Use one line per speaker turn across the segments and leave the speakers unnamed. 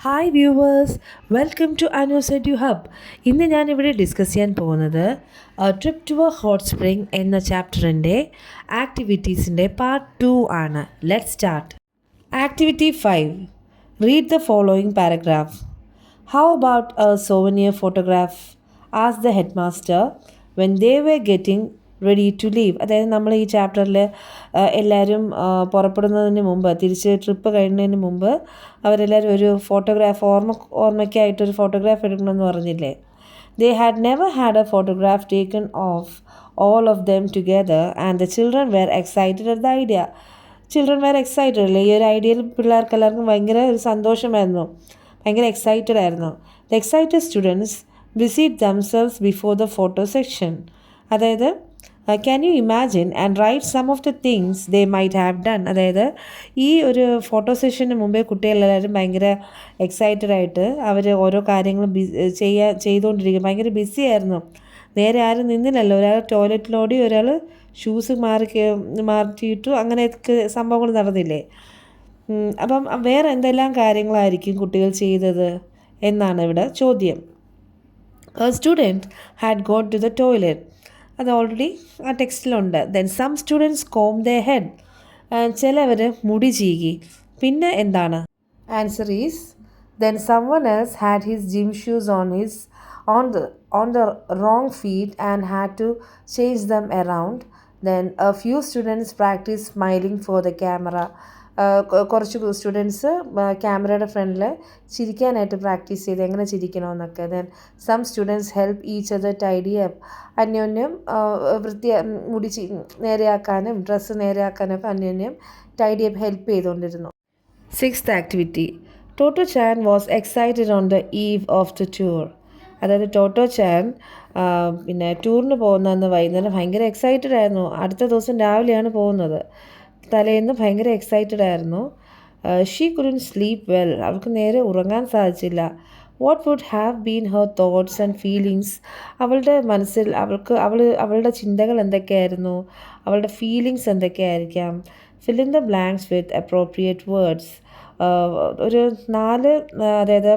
Hi viewers, welcome to Anu's edu hub. ഇന്ന് ഞാനിവിടെ discuss ചെയ്യാൻ പോകുന്നത് trip to a hot spring എന്ന ചാപ്റ്ററിൻ്റെ ആക്ടിവിറ്റീസിൻ്റെ പാർട്ട് 2 ആണ്. Let start. Activity 5. Read the following paragraph. How about a souvenir photograph? Asked the headmaster when they were getting ready to leave. അതായത് നമ്മൾ ഈ ചാപ്റ്ററിൽ എല്ലാവരും പുറപ്പെടുന്നതിന് മുമ്പ്, തിരിച്ച് ട്രിപ്പ് കഴിയുന്നതിന് മുമ്പ് അവരെല്ലാവരും ഒരു ഫോട്ടോഗ്രാഫ് ഓർമ്മയ്ക്കായിട്ടൊരു ഫോട്ടോഗ്രാഫ് എടുക്കണമെന്ന് പറഞ്ഞില്ലേ. They had never had a photograph taken of all of them together and the children were excited at the idea. Children were excited അല്ലേ, ഈ ഒരു ഐഡിയയിൽ പിള്ളേർക്കെല്ലാവർക്കും ഭയങ്കര ഒരു സന്തോഷമായിരുന്നു, ഭയങ്കര എക്സൈറ്റഡ് ആയിരുന്നു. The excited students busied themselves before the photo session. അതായത് can you imagine and write some of the things they might have done. അതായത് ഈ ഒരു ഫോട്ടോ സെഷന് മുമ്പേ കുട്ടികളെല്ലാവരും ഭയങ്കര എക്സൈറ്റഡ് ആയിട്ട് അവർ ഓരോ കാര്യങ്ങളും ചെയ്തുകൊണ്ടിരിക്കും, ഭയങ്കര ബിസി ആയിരുന്നു. നേരെ ആരും നിന്നില്ലല്ലോ, ഒരാൾ ടോയ്ലറ്റിലോടി, ഒരാൾ ഷൂസ് മാറ്റിയിട്ടു, അങ്ങനെയൊക്കെ സംഭവങ്ങൾ നടന്നില്ലേ. അപ്പം വേറെ എന്തെല്ലാം കാര്യങ്ങളായിരിക്കും കുട്ടികൾ ചെയ്തത് എന്നാണ് ഇവിടെ ചോദ്യം. A student had got to the toilet. അത് ഓൾറെഡി ആ ടെക്സ്റ്റിലുണ്ട്. Then some students comb the head. ചിലവർ മുടി ചീകി. പിന്നെ എന്താണ്? Answer is then someone else had his gym shoes on the wrong feet and had to change them around. Then a few students practiced smiling for the camera. കുറച്ച് students ക്യാമറയുടെ ഫ്രണ്ടിൽ ചിരിക്കാനായിട്ട് practice ചെയ്ത് എങ്ങനെ ചിരിക്കണമെന്നൊക്കെ. Then some students help each other tidy up. അന്യോന്യം മുടി നേരെയാക്കാനും dress നേരെയാക്കാനൊക്കെ അന്യോന്യം ടൈഡി അപ്പ് ഹെൽപ്പ് ചെയ്തുകൊണ്ടിരുന്നു. 6th activity. Toto Chan was excited on the eve of the tour. അതായത് ടോട്ടോ ചാൻ പിന്നെ ടൂറിന് പോകുന്നതെന്ന് വൈകുന്നേരം ഭയങ്കര എക്സൈറ്റഡ് ആയിരുന്നു. അടുത്ത ദിവസം രാവിലെയാണ് പോകുന്നത്. തലേന്ന് ഭയങ്കര എക്സൈറ്റഡ് ആയിരുന്നു. She couldn't sleep well. അവൾക്ക് നേരെ ഉറങ്ങാൻ സാധിച്ചില്ല. What would have been her thoughts and feelings. അവളുടെ മനസ്സിൽ അവളുടെ ചിന്തകൾ എന്തൊക്കെയായിരുന്നു, അവളുടെ ഫീലിങ്സ് എന്തൊക്കെയായിരിക്കാം. Fill in the blanks with appropriate words. ഒരു 4 അതായത്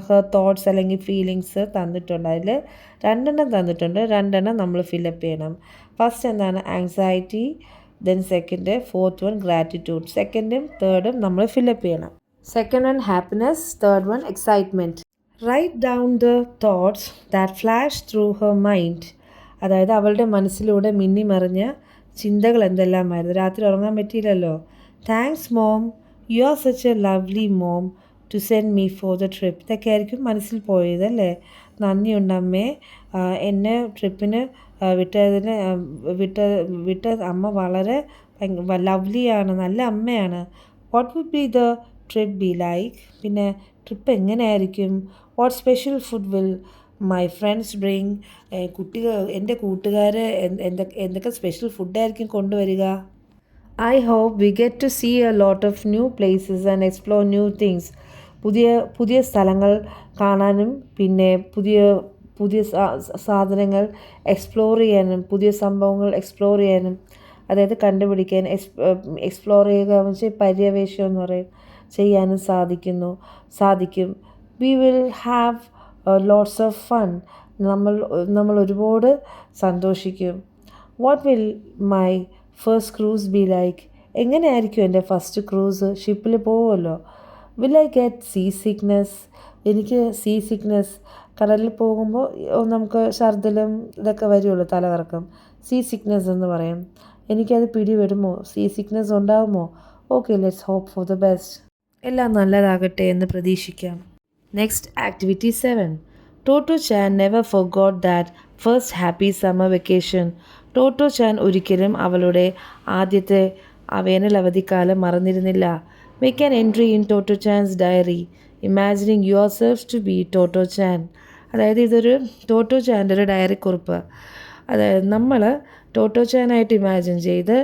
ഹെർ തോട്ട്സ് അല്ലെങ്കിൽ ഫീലിങ്സ് തന്നിട്ടുണ്ട്. അതിൽ 2 തന്നിട്ടുണ്ട്, 2 നമ്മൾ ഫില്ലപ്പ് ചെയ്യണം. ഫസ്റ്റ് എന്താണ്? Anxiety. Then second, fourth one gratitude. സെക്കൻഡും തേർഡും നമ്മൾ ഫില്ലപ്പ് ചെയ്യണം. Second one happiness, third one excitement. Write down the thoughts that flash through her mind. അതായത് അവളുടെ മനസ്സിലൂടെ മിന്നിമറിഞ്ഞ ചിന്തകൾ എന്തെല്ലാമായിരുന്നു. രാത്രി ഉറങ്ങാൻ പറ്റിയില്ലല്ലോ. Thanks mom, you are such a lovely mom to send me for the trip. ഇതൊക്കെ ആയിരിക്കും മനസ്സിൽ പോയതല്ലേ. നന്ദിയുണ്ട് അമ്മേ, എന്നെ ട്രിപ്പിന് വിട്ട അമ്മ വളരെ ലവ്ലിയാണ്, നല്ല അമ്മയാണ്. What would be the trip be like. പിന്നെ ട്രിപ്പ് എങ്ങനെയായിരിക്കും. What special food will my friends bring. എൻ്റെ കൂട്ടുകാർ എന്തൊക്കെ സ്പെഷ്യൽ ഫുഡായിരിക്കും കൊണ്ടുവരിക. I hope we get to see a lot of new places and explore new things. പുതിയ സ്ഥലങ്ങൾ കാണാനും പിന്നെ പുതിയ സാധനങ്ങൾ എക്സ്പ്ലോർ ചെയ്യാനും, പുതിയ സംഭവങ്ങൾ എക്സ്പ്ലോർ ചെയ്യാനും, അതായത് കണ്ടുപിടിക്കാൻ, എക്സ്പ്ലോർ ചെയ്യുക എന്ന് വെച്ചാൽ പര്യവേഷം എന്ന് പറയും, ചെയ്യാനും സാധിക്കും. We will have lots of fun. നമ്മൾ ഒരുപാട് സന്തോഷിക്കും. What will my first cruise be like. എങ്ങനെയായിരിക്കും എൻ്റെ ഫസ്റ്റ് ക്രൂസ്. ഷിപ്പിൽ പോകുമല്ലോ. Will I get sea sickness. എനിക്ക് സീ സിക്നെസ്, കടലിൽ പോകുമ്പോൾ നമുക്ക് ഛർദിലും ഇതൊക്കെ വരുമല്ലോ, തലകറക്കം. സീ സിക്നെസ് എന്ന് പറയും. എനിക്കത് പിടിവരുമോ, സീ സിക്നെസ് ഉണ്ടാകുമോ? Okay, let's hope for the best. എല്ലാം നല്ലതാകട്ടെ എന്ന് പ്രതീക്ഷിക്കാം. Next activity 7. Totto Chan never forgot that first happy summer vacation. Totto Chan ഒരിക്കലും അവളുടെ ആദ്യത്തെ വേനൽ അവധിക്കാലം മറന്നിരുന്നില്ല. Make an entry in Totto Chan's diary imagining yourself to be Totto Chan. അതായത് ഇതൊരു ടോട്ടോ ചാൻ്റെ ഒരു ഡയറി കുറിപ്പ്. അതായത് നമ്മൾ ടോട്ടോ ചാനായിട്ട് ഇമാജിൻ ചെയ്ത്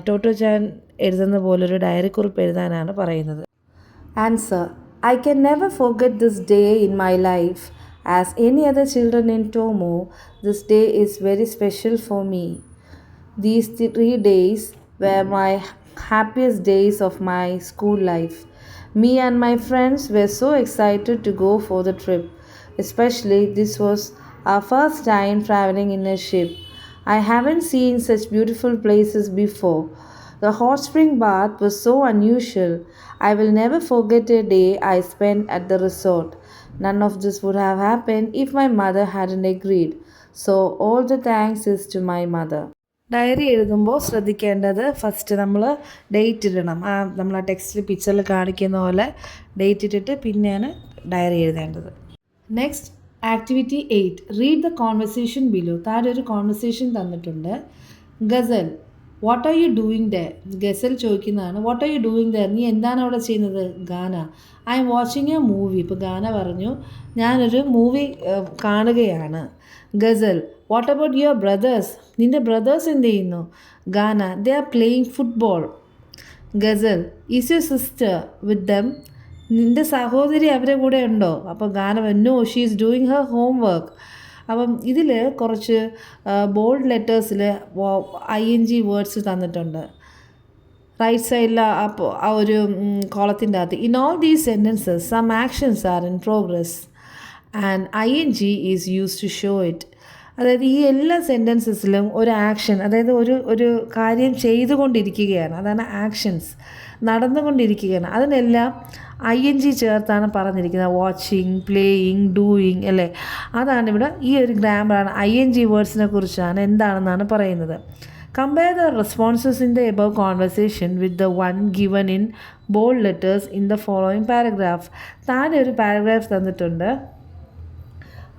ടോട്ടോ ചാൻ എഴുതുന്ന പോലൊരു ഡയറി കുറിപ്പ് എഴുതാനാണ് പറയുന്നത്. Answer: I can never forget this day in my life. As any other children in tomo, this day is very special for me. These 3 days were my happiest days of my school life. Me and my friends were so excited to go for the trip, especially this was our first time traveling in a ship. I haven't seen such beautiful places before. The hot spring bath was so unusual. I will never forget a day I spent at the resort. None of this would have happened if my mother hadn't agreed. So, all the thanks is to my mother. Diary എഴുതുമ്പോൾ ശ്രദ്ധിക്കേണ്ടത് first നമ്മൾ date ഇടണം. നമ്മൾ ആ ടെക്സ്റ്റിൽ പിക്ചറിൽ കാണിക്കുന്ന പോലെ ഡേറ്റ് ഇട്ടിട്ട് പിന്നെയാണ് ഡയറി എഴുതേണ്ടത്. Next activity 8, read the conversation below. താഴെ ഒരു കോൺവെർസേഷൻ തന്നിട്ടുണ്ട്. Ghazal, what are you doing there? Ghazal ചോദിക്കുന്നതാണ്, what are you doing there, നീ എന്താണ് അവിടെ ചെയ്യുന്നത്? Gana, I'm watching a movie. ഇപ്പോൾ ഗാന പറഞ്ഞു, ഞാനൊരു മൂവി കാണുകയാണ്. Ghazal, what about your brothers, നിൻ്റെ ബ്രദേഴ്സ് എന്ത് ചെയ്യുന്നു? Gana, they are playing football. Ghazal, is your sister with them, നിൻ്റെ സഹോദരി അവരെ കൂടെ ഉണ്ടോ? അപ്പോൾ ഗാന, no she is doing her homework. അപ്പം ഇതിൽ കുറച്ച് ബോൾഡ് ലെറ്റേഴ്സിൽ ING വേർഡ്സ് തന്നിട്ടുണ്ട് റൈറ്റ് സൈഡിൽ. അപ്പോൾ ആ ഒരു കോളത്തിൻ്റെ അകത്ത്, in all these sentences some actions are in progress and ING is use to show it. അതായത് ഈ എല്ലാ സെൻറ്റൻസസിലും ഒരു ആക്ഷൻ, അതായത് ഒരു കാര്യം ചെയ്തുകൊണ്ടിരിക്കുകയാണ്, അതാണ് ആക്ഷൻസ്, നടന്നുകൊണ്ടിരിക്കുകയാണ്. അതിനെല്ലാം ING ചേർത്താണ് പറഞ്ഞിരിക്കുന്നത്. വാച്ചിങ്, പ്ലേയിങ്, ഡൂയിങ് അല്ലേ, അതാണ് ഇവിടെ ഈ ഒരു ഗ്രാമറാണ്. ING വേർഡ്സിനെ കുറിച്ചാണ് എന്താണെന്നാണ് പറയുന്നത്. Compare the responses in the above conversation with the one given in bold letters in the following paragraph. താഴെ ഒരു പാരഗ്രാഫ് തന്നിട്ടുണ്ട്,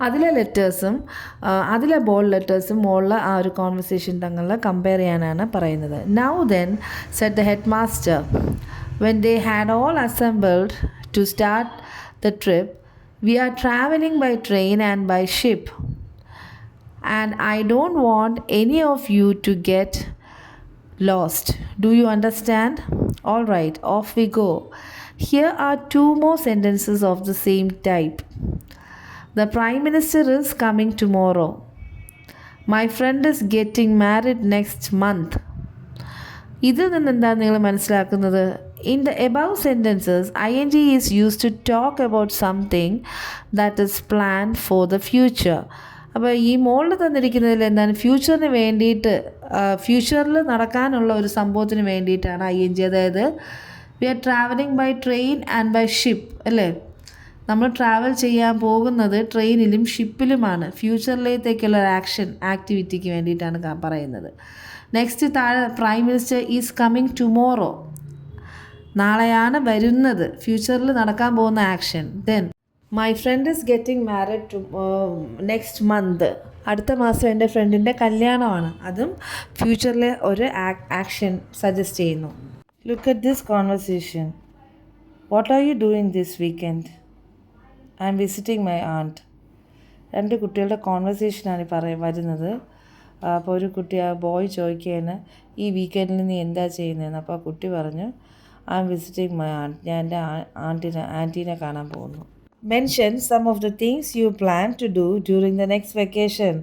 അതിലെ ലെറ്റേഴ്സും അതിലെ ബോൾഡ് ലെറ്റേഴ്സും മുകളിൽ ആ ഒരു കോൺവെർസേഷൻ തങ്ങളിൽ കമ്പയർ ചെയ്യാനാണ് പറയുന്നത്. Now then set the head master, when they had all assembled to start the trip, we are traveling by train and by ship, and I don't want any of you to get lost. Do you understand? All right, off we go. Here are 2 more sentences of the same type. The Prime Minister is coming tomorrow. My friend is getting married next month. ഇതിൽ നിന്ന് എന്താണ് നിങ്ങൾ മനസ്സിലാക്കുന്നത്? In the above sentences, ING is used to talk about something that is planned for the future. അപ്പോൾ ഈ മോളിൽ തന്നിരിക്കുന്നതിൽ എന്താണ്? ഫ്യൂച്ചറിന് വേണ്ടിയിട്ട്, ഫ്യൂച്ചറിൽ നടക്കാനുള്ള ഒരു സംഭവത്തിന് വേണ്ടിയിട്ടാണ് ING. അതായത് we are travelling by train and by ship അല്ലേ, നമ്മൾ ട്രാവൽ ചെയ്യാൻ പോകുന്നത് ട്രെയിനിലും ഷിപ്പിലുമാണ്. ഫ്യൂച്ചറിലേക്കുള്ള ഒരു ആക്ടിവിറ്റിക്ക് വേണ്ടിയിട്ടാണ് പറയുന്നത്. നെക്സ്റ്റ് താഴെ, prime minister is coming tomorrow, നാളെയാണ് വരുന്നത്, ഫ്യൂച്ചറിൽ നടക്കാൻ പോകുന്ന action. Then my friend is getting married to next month, അടുത്ത മാസം എൻ്റെ ഫ്രണ്ടിൻ്റെ കല്യാണമാണ്, അതും ഫ്യൂച്ചറിലെ ഒരു ആക്ഷൻ സജസ്റ്റ് ചെയ്യുന്നു. Look at this conversation. What are you doing this weekend? I'm visiting my aunt. 2 കുട്ടികളുടെ കോൺവെർസേഷനാണ് വരുന്നത്. അപ്പോൾ ഒരു കുട്ടി, ആ ബോയ് ചോദിക്കുകയാണ്, ഈ വീക്കെൻഡിൽ നീ എന്താ ചെയ്യുന്നതെന്ന്. അപ്പോൾ ആ കുട്ടി പറഞ്ഞു, I'm visiting my aunt, ഞാൻ എൻ്റെ ആൻറ്റീനെ കാണാൻ പോകുന്നു. Mention some of the things you plan to do during the next vacation.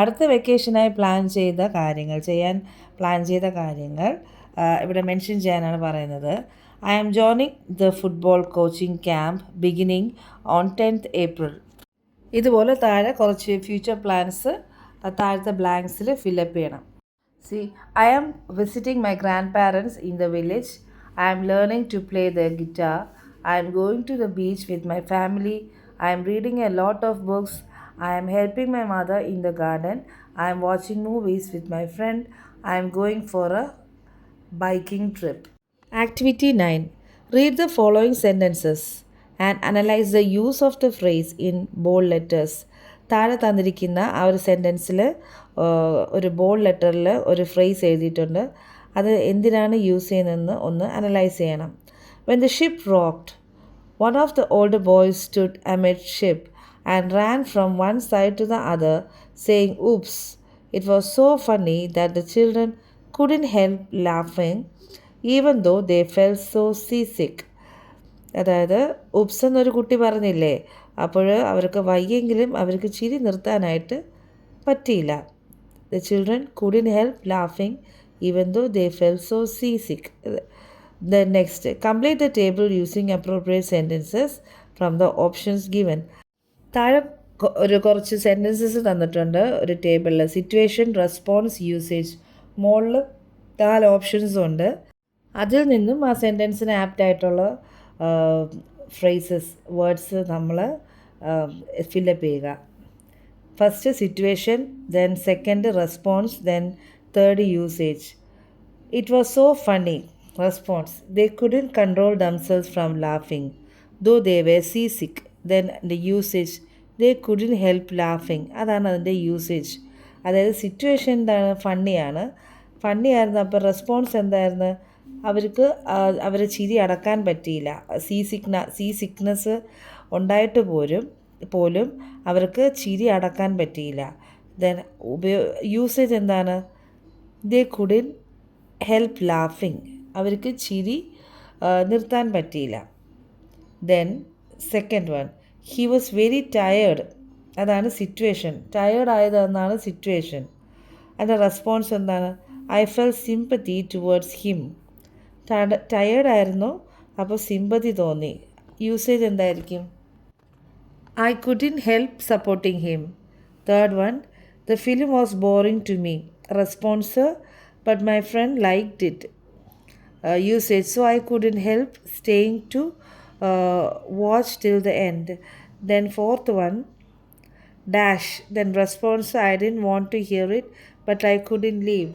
അടുത്ത വെക്കേഷനായി ചെയ്യാൻ പ്ലാൻ ചെയ്ത കാര്യങ്ങൾ ഇവിടെ മെൻഷൻ ചെയ്യാനാണ് പറയുന്നത്. I am joining the football coaching camp beginning on 10th April. ഇതുപോലെ താഴെ കുറച്ച് ഫ്യൂച്ചർ പ്ലാൻസ് താഴത്തെ ബ്ലാങ്ക്സിൽ ഫില്ലപ്പ് ചെയ്യണം. See, I am visiting my grandparents in the village. I am learning to play the guitar. I am going to the beach with my family. I am reading a lot of books. I am helping my mother in the garden. I am watching movies with my friend. I am going for a biking trip. Activity 9. Read the following sentences and analyze the use of the phrase in bold letters. താഴെ തന്നിരിക്കുന്ന ആ ഒരു സെൻറ്റൻസിൽ ഒരു bold ലെറ്ററിൽ ഒരു phrase എഴുതിയിട്ടുണ്ട്. അത് എന്തിനാണ് use ചെയ്യുന്നതെന്ന് ഒന്ന് അനലൈസ് ചെയ്യണം. When the ship rocked, one of the older boys stood amidship and ran from one side to the other, saying, "Oops." It was so funny that the children couldn't help laughing, even though they felt so seasick. അതായത് oops എന്നൊരു കുട്ടി പറഞ്ഞില്ലേ, അപ്പോൾ അവർക്ക് വയ്യെങ്കിലും അവർക്ക് ചിരി നിർത്താനായിട്ട് പറ്റിയില്ല. The children couldn't help laughing, even though they felt so seasick. Then next, complete the table using appropriate sentences from the options given. താഴെ കുറച്ച് സെൻറ്റൻസസ് തന്നിട്ടുണ്ട് ഒരു ടേബിളിൽ. Situation, response, usage. മുകളിൽ 4 ഓപ്ഷൻസും ഉണ്ട്. അതിൽ നിന്നും ആ സെൻറ്റൻസിന് ആപ്റ്റായിട്ടുള്ള ഫ്രേസസ്, വേർഡ്സ് നമ്മൾ ഫില്ലപ്പ് ചെയ്യുക. First situation, then second response, then third usage. It was so funny. Response, they couldn't control themselves from laughing, though they were seasick. Then the usage, they couldn't help laughing. അതാണ് അതിൻ്റെ usage. അതായത് situation എന്താണ്, ഫണ്ണിയാണ്, ഫണ്ണിയായിരുന്നു. അപ്പോൾ response എന്തായിരുന്നു, അവർക്ക് അവരെ ചിരി അടക്കാൻ പറ്റിയില്ല. സീ സിക്നസ് ഉണ്ടായിട്ട് പോലും അവർക്ക് ചിരി അടക്കാൻ പറ്റിയില്ല. ദെൻ യൂസേജ് എന്താണ്, they couldn't help laughing. അവർക്ക് ചിരി നിർത്താൻ പറ്റിയില്ല. Then second one, he was very tired. അതാണ് സിറ്റുവേഷൻ. ടയേർഡ് ആയതെന്നാണ് സിറ്റുവേഷൻ. അതിൻ്റെ റെസ്പോൺസ് എന്താണ്, I felt sympathy towards him. ടയേർഡായിരുന്നു, അപ്പോൾ സിമ്പതി തോന്നി. യൂസേജ് എന്തായിരിക്കും, I couldn't help supporting him. Third one, the film was boring to me. Response, but my friend liked it. Usage, so I couldn't help staying to watch till the end. Then fourth one, dash. Then response, I didn't want to hear it, but I couldn't leave.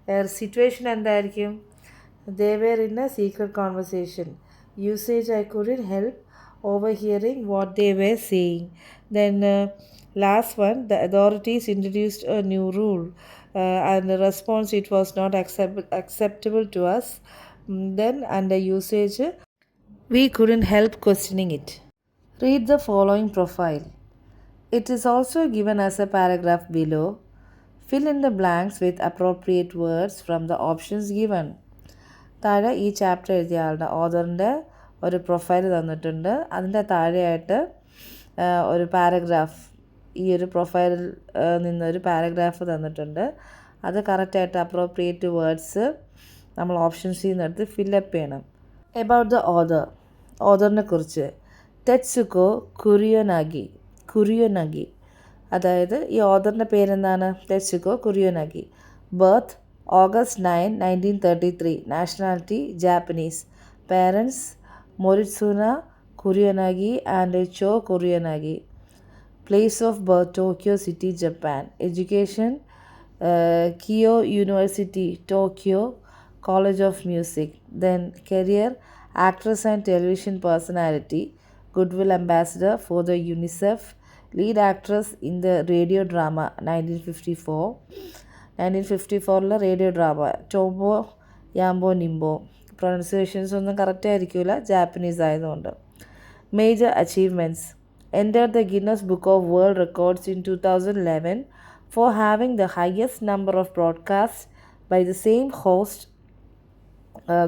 The situation എന്തായിരിക്കും, they were in a secret conversation. Usage, I couldn't help overhearing what they were saying. Then last one, the authorities introduced a new rule. And the response, it was not acceptable to us. Then under usage, we couldn't help questioning it. Read the following profile. It is also given as a paragraph below. Fill in the blanks with appropriate words from the options given. താഴെ ഈ chapter എഴുതിയ ആളുടെ ഓഥറിൻ്റെ ഒരു profile തന്നിട്ടുണ്ട്. അതിൻ്റെ താഴെയായിട്ട് ഒരു paragraph, ഈ ഒരു പ്രൊഫൈലിൽ നിന്നൊരു പാരഗ്രാഫ് തന്നിട്ടുണ്ട്. അത് കറക്റ്റായിട്ട് അപ്രോപ്രിയേറ്റ് വേർഡ്സ് നമ്മൾ ഓപ്ഷൻസിൽ നിന്നെടുത്ത് ഫില്ലപ്പ് ചെയ്യണം. എബൌട്ട് ദ ഓഥറിനെ കുറിച്ച്, ടെറ്റ്സുക്കോ കുറിയോനാഗി. അതായത് ഈ ഓഥറിൻ്റെ പേരെന്താണ്, Tetsuko Kuroyanagi. Birth August 9, 1933. Nationality Japanese. Parents Moritsuna Kuroyanagi and Cho Kuroyanagi. Place of birth Tokyo City, Japan. Education Keio University, Tokyo College of Music. Then career, actress and television personality, Goodwill Ambassador for the UNICEF, lead actress in the radio drama 1954 radio drama Tobo Yambo Nimbo. Pronunciations ഒന്നും correct ആയിരിക്കില്ല, Japanese ആയതുകൊണ്ട്. Major achievements, entered the Guinness Book of World Records in 2011 for having the highest number of broadcasts by the same host,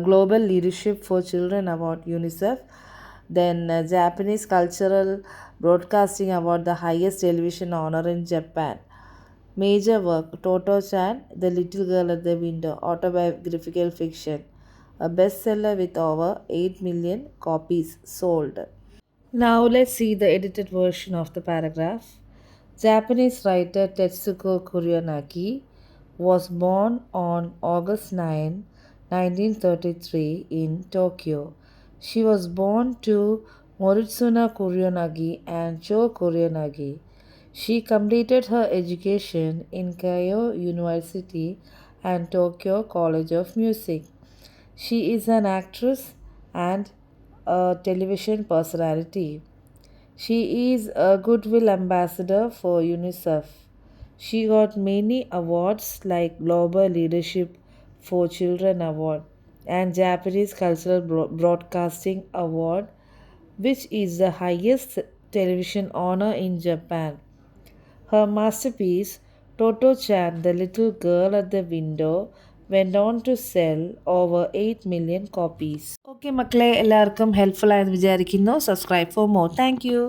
Global Leadership for Children Award, UNICEF. Then Japanese Cultural Broadcasting Award, the highest television honor in Japan. Major work, Toto-chan, The Little Girl at the Window, autobiographical fiction, a bestseller with over 8 million copies sold. Now let's see the edited version of the paragraph. Japanese writer Tetsuko Kuroyanagi was born on August 9, 1933 in Tokyo. She was born to Moritsuna Kuroyanagi and Cho Kuroyanagi. She completed her education in Keio University and Tokyo College of Music. She is an actress and a television personality. She is a Goodwill Ambassador for UNICEF. She got many awards like Global Leadership for Children Award and Japanese Cultural Broadcasting Award, which is the highest television honor in Japan. Her masterpiece, Toto-chan, The Little Girl at the Window, went on to sell over 8 million copies. Okay, മക്കളെ, എല്ലാവർക്കും helpful ആയെന്ന് വിചാരിക്കുന്നു. Subscribe for more. Thank you.